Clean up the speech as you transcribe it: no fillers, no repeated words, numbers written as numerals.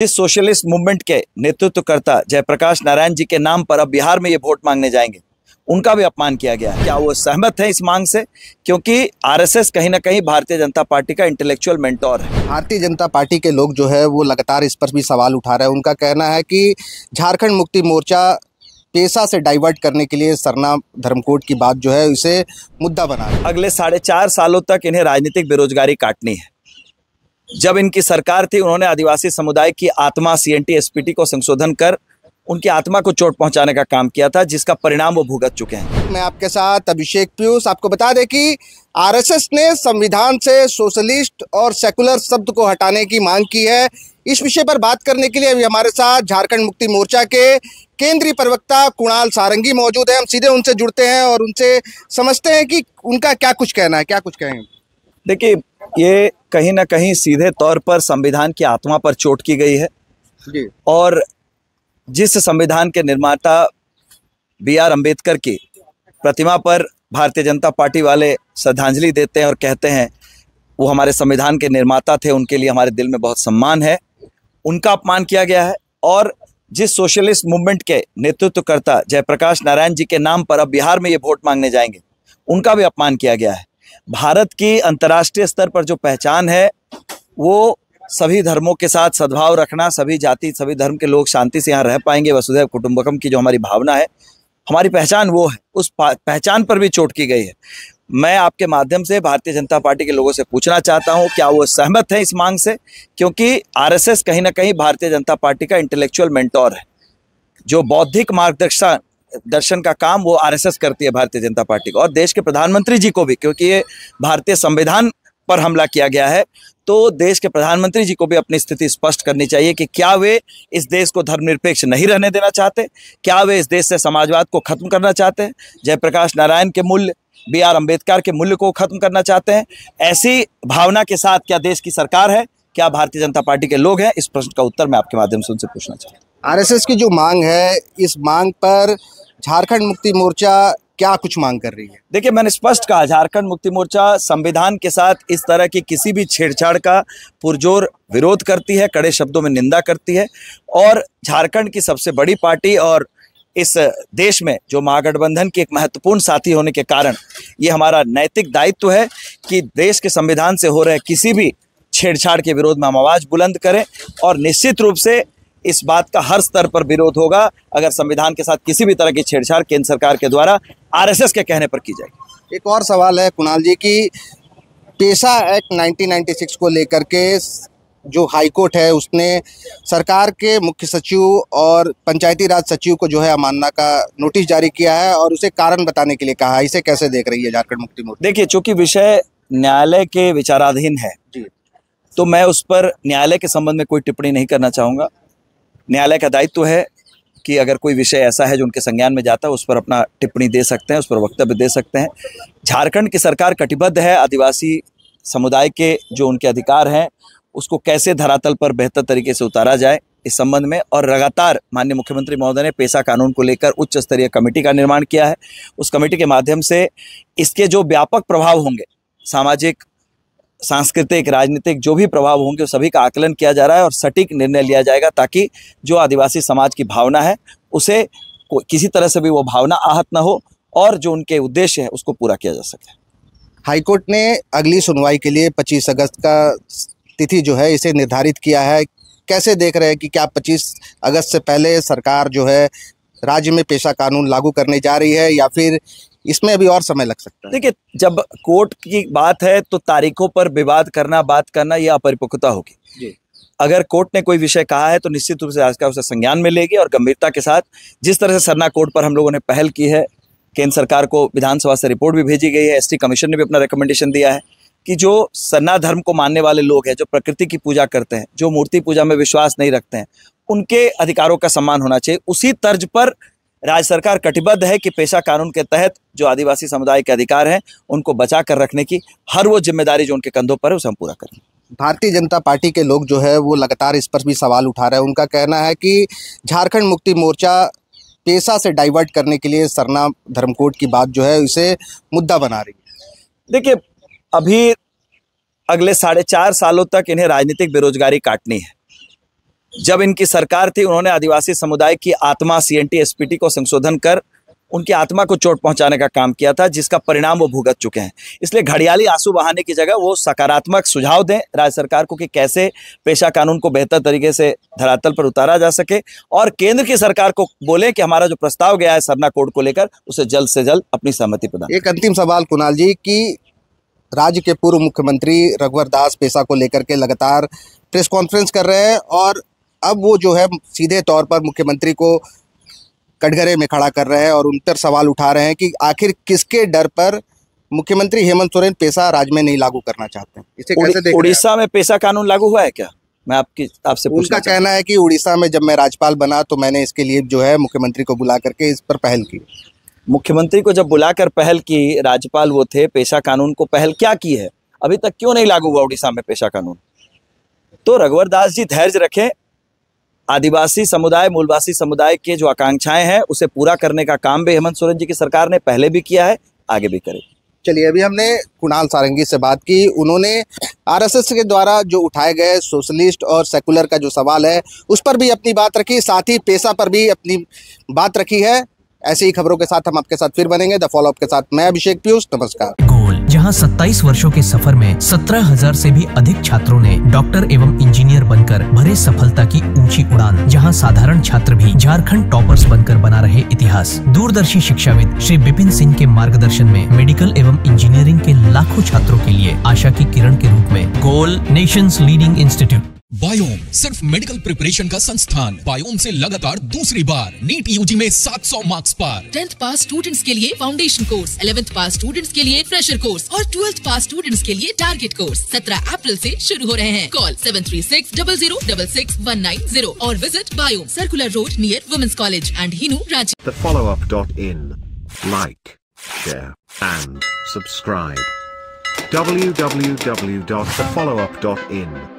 इस socialist movement के नेतृत्वकर्ता जयप्रकाश नारायण जी के नाम पर अब बिहार में ये वोट मांगने जाएंगे, उनका भी अपमान किया गया है। क्या वो सहमत है इस मांग से? क्योंकि आरएसएस कहीं ना कहीं भारतीय जनता पार्टी का इंटेलेक्चुअल मेंटोर है। भारतीय जनता पार्टी के लोग जो है वो लगातार इस पर भी सवाल उठा रहे हैं। उनका कहना है कि झारखंड मुक्ति मोर्चा पेशा से डाइवर्ट करने के लिए सरना धर्मकोड की बात जो है इसे मुद्दा बना रहा है। अगले 4.5 सालों तक इन्हें राजनीतिक बेरोजगारी काटनी है। जब इनकी सरकार थी, उन्होंने आदिवासी समुदाय की आत्मा सीएनटी एसपीटी को संशोधन कर उनकी आत्मा को चोट पहुंचाने का काम किया था, जिसका परिणाम वो भुगत चुके हैं। मैं आपके साथ अभिषेक पीयूष। आपको बता दें कि आरएसएस ने संविधान से सोशलिस्ट और सेकुलर शब्द को हटाने की मांग की है। इस विषय पर बात करने के लिए अभी हमारे साथ झारखंड मुक्ति मोर्चा के केंद्रीय प्रवक्ता कुणाल सारंगी मौजूद हैं। हम सीधे उनसे जुड़ते हैं और उनसे समझते हैं कि उनका क्या कुछ कहना है, क्या कुछ कहेंगे। देखिए, ये कहीं ना कहीं सीधे तौर पर संविधान की आत्मा पर चोट की गई है जी। और जिस संविधान के निर्माता बी.आर. अम्बेडकर की प्रतिमा पर भारतीय जनता पार्टी वाले श्रद्धांजलि देते हैं और कहते हैं वो हमारे संविधान के निर्माता थे, उनके लिए हमारे दिल में बहुत सम्मान है, उनका अपमान किया गया है। और जिस सोशलिस्ट मूवमेंट के नेतृत्वकर्ता जयप्रकाश नारायण जी के नाम पर अब बिहार में ये वोट मांगने जाएंगे, उनका भी अपमान किया गया है। भारत की अंतर्राष्ट्रीय स्तर पर जो पहचान है वो सभी धर्मों के साथ सद्भाव रखना, सभी जाति सभी धर्म के लोग शांति से यहाँ रह पाएंगे, वसुधैव कुटुंबकम की जो हमारी भावना है, हमारी पहचान वो है, उस पहचान पर भी चोट की गई है। मैं आपके माध्यम से भारतीय जनता पार्टी के लोगों से पूछना चाहता हूँ, क्या वो सहमत है इस मांग से? क्योंकि आरएसएस कहीं ना कहीं भारतीय जनता पार्टी का इंटेलेक्चुअल मेंटोर है। जो बौद्धिक मार्गदर्शन का काम वो आरएसएस करती है भारतीय जनता पार्टी को, और देश के प्रधानमंत्री जी को भी, क्योंकि ये भारतीय संविधान पर हमला किया गया है, तो देश के प्रधानमंत्री जी को भी अपनी स्थिति स्पष्ट करनी चाहिए कि क्या वे इस देश को धर्मनिरपेक्ष नहीं रहने देना चाहते, क्या वे इस देश से समाजवाद को खत्म करना चाहते हैं, जयप्रकाश नारायण के मूल्य, बी.आर. अम्बेडकर के मूल्य को खत्म करना चाहते हैं। ऐसी भावना के साथ क्या देश की सरकार है, क्या भारतीय जनता पार्टी के लोग हैं? इस प्रश्न का उत्तर मैं आपके माध्यम से उनसे पूछना चाहता हूँ। आरएसएस की जो मांग है, इस मांग पर झारखंड मुक्ति मोर्चा क्या कुछ मांग कर रही है? देखिए, मैंने स्पष्ट कहा, झारखंड मुक्ति मोर्चा संविधान के साथ इस तरह की किसी भी छेड़छाड़ का पुरजोर विरोध करती है, कड़े शब्दों में निंदा करती है। और झारखंड की सबसे बड़ी पार्टी और इस देश में जो महागठबंधन की एक महत्वपूर्ण साथी होने के कारण ये हमारा नैतिक दायित्व है कि देश के संविधान से हो रहे किसी भी छेड़छाड़ के विरोध में हम आवाज़ बुलंद करें। और निश्चित रूप से इस बात का हर स्तर पर विरोध होगा अगर संविधान के साथ किसी भी तरह की छेड़छाड़ केंद्र सरकार के द्वारा आरएसएस के कहने पर की जाएगी। एक और सवाल है कुणाल जी की पेशा एक्ट 1996 को लेकर के जो हाईकोर्ट है उसने सरकार के मुख्य सचिव और पंचायती राज सचिव को जो है अवमानना का नोटिस जारी किया है और उसे कारण बताने के लिए कहा है। इसे कैसे देख रही है झारखंड मुक्ति मोर्चा? देखिए, चूंकि विषय न्यायालय के विचाराधीन है जी, तो मैं उस पर न्यायालय के संबंध में कोई टिप्पणी नहीं करना चाहूँगा। न्यायालय का दायित्व है कि अगर कोई विषय ऐसा है जो उनके संज्ञान में जाता है, उस पर अपना टिप्पणी दे सकते हैं, उस पर वक्तव्य दे सकते हैं। झारखंड की सरकार कटिबद्ध है आदिवासी समुदाय के जो उनके अधिकार हैं उसको कैसे धरातल पर बेहतर तरीके से उतारा जाए इस संबंध में। और लगातार माननीय मुख्यमंत्री महोदय ने पेशा कानून को लेकर उच्च स्तरीय कमेटी का निर्माण किया है। उस कमेटी के माध्यम से इसके जो व्यापक प्रभाव होंगे, सामाजिक, सांस्कृतिक, राजनीतिक जो भी प्रभाव होंगे, उस सभी का आकलन किया जा रहा है और सटीक निर्णय लिया जाएगा ताकि जो आदिवासी समाज की भावना है उसे किसी तरह से भी वो भावना आहत ना हो और जो उनके उद्देश्य है उसको पूरा किया जा सके। हाईकोर्ट ने अगली सुनवाई के लिए 25 अगस्त का तिथि जो है इसे निर्धारित किया है। कैसे देख रहे हैं कि क्या 25 अगस्त से पहले सरकार जो है राज्य में पेशा कानून लागू करने जा रही है या फिर इसमें अभी और समय लग सकता है? देखिए, जब कोर्ट की बात है तो तारीखों पर विवाद करना, बात करना, यह अपरिपक्वता होगी जी। अगर कोर्ट ने कोई विषय कहा है तो निश्चित रूप से आज का उसे संज्ञान में लेगी और गंभीरता के साथ, जिस तरह से सरना कोर्ट पर हम लोगों ने पहल की है, केंद्र सरकार को विधानसभा से रिपोर्ट भी भेजी गई है, एसटी कमीशन ने भी अपना रिकमेंडेशन दिया है कि जो सरना धर्म को मानने वाले लोग हैं, जो प्रकृति की पूजा करते हैं, जो मूर्ति पूजा में विश्वास नहीं रखते हैं, उनके अधिकारों का सम्मान होना चाहिए। उसी तर्ज पर राज्य सरकार कटिबद्ध है कि पेशा कानून के तहत जो आदिवासी समुदाय के अधिकार हैं उनको बचा कर रखने की हर वो जिम्मेदारी जो उनके कंधों पर है उसे हम पूरा करें। भारतीय जनता पार्टी के लोग जो है वो लगातार इस पर भी सवाल उठा रहे हैं। उनका कहना है कि झारखंड मुक्ति मोर्चा पेशा से डाइवर्ट करने के लिए सरना धर्मकोड की बात जो है इसे मुद्दा बना रही है। देखिए, अभी अगले 4.5 सालों तक इन्हें राजनीतिक बेरोजगारी काटनी है। जब इनकी सरकार थी उन्होंने आदिवासी समुदाय की आत्मा CNT SPT को संशोधन कर उनकी आत्मा को चोट पहुंचाने का काम किया था, जिसका परिणाम वो भुगत चुके हैं। इसलिए घड़ियाली आंसू बहाने की जगह वो सकारात्मक सुझाव दें राज्य सरकार को कि कैसे पेशा कानून को बेहतर तरीके से धरातल पर उतारा जा सके, और केंद्र की सरकार को बोले कि हमारा जो प्रस्ताव गया है सरना कोड को लेकर उसे जल्द से जल्द अपनी सहमति प्रदान। एक अंतिम सवाल कुणाल जी कि राज्य के पूर्व मुख्यमंत्री रघुवर दास पेशा को लेकर के लगातार प्रेस कॉन्फ्रेंस कर रहे हैं और अब वो जो है सीधे तौर पर मुख्यमंत्री को कटघरे में खड़ा कर रहे हैं और उन पर सवाल उठा रहे हैं कि आखिर किसके डर पर मुख्यमंत्री हेमंत सोरेन पेशा राज्य में नहीं लागू करना चाहते हैं। इसे कैसे देख उड़ीसा में पेशा कानून लागू हुआ है क्या? मैं आपसे उनका कहना है कि उड़ीसा में जब मैं राज्यपाल बना तो मैंने इसके लिए जो है मुख्यमंत्री को बुला करके इस पर पहल की। मुख्यमंत्री को जब बुलाकर पहल की, राज्यपाल वो थे, पेशा कानून को पहल क्या की है? अभी तक क्यों नहीं लागू हुआ उड़ीसा में पेशा कानून? तो रघुवर दास जी धैर्य रखें। आदिवासी समुदाय, मूलवासी समुदाय के जो आकांक्षाएं हैं उसे पूरा करने का काम भी हेमंत सोरेन जी की सरकार ने पहले भी किया है, आगे भी करे। चलिए, अभी हमने कुणाल सारंगी से बात की। उन्होंने आरएसएस के द्वारा जो उठाए गए सोशलिस्ट और सेकुलर का जो सवाल है उस पर भी अपनी बात रखी, साथ ही पेशा पर भी अपनी बात रखी है। ऐसी ही खबरों के साथ हम आपके साथ फिर बनेंगे द फॉलोअप के साथ। मैं अभिषेक पीयूष, नमस्कार। गोल, जहां 27 वर्षों के सफर में 17,000 से भी अधिक छात्रों ने डॉक्टर एवं इंजीनियर बनकर भरे सफलता की ऊंची उड़ान, जहां साधारण छात्र भी झारखंड टॉपर्स बनकर बना रहे इतिहास। दूरदर्शी शिक्षाविद श्री विपिन सिंह के मार्गदर्शन में मेडिकल एवं इंजीनियरिंग के लाखों छात्रों के लिए आशा की किरण के रूप में गोल, नेशंस लीडिंग इंस्टीट्यूट। बायोम सिर्फ मेडिकल प्रिपरेशन का संस्थान। बायोम से लगातार दूसरी बार नीट यूजी में 700 मार्क्स पार। 10th पास स्टूडेंट्स के लिए फाउंडेशन कोर्स, 11th पास स्टूडेंट्स के लिए फ्रेशर कोर्स और 12th पास स्टूडेंट्स के लिए टारगेट कोर्स 17 अप्रैल से शुरू हो रहे हैं। कॉल 7360066190 और visit Biome, circular road near women's college and Hinoo, Ranchi. thefollowup.in. Like, share and subscribe. www.thefollowup.in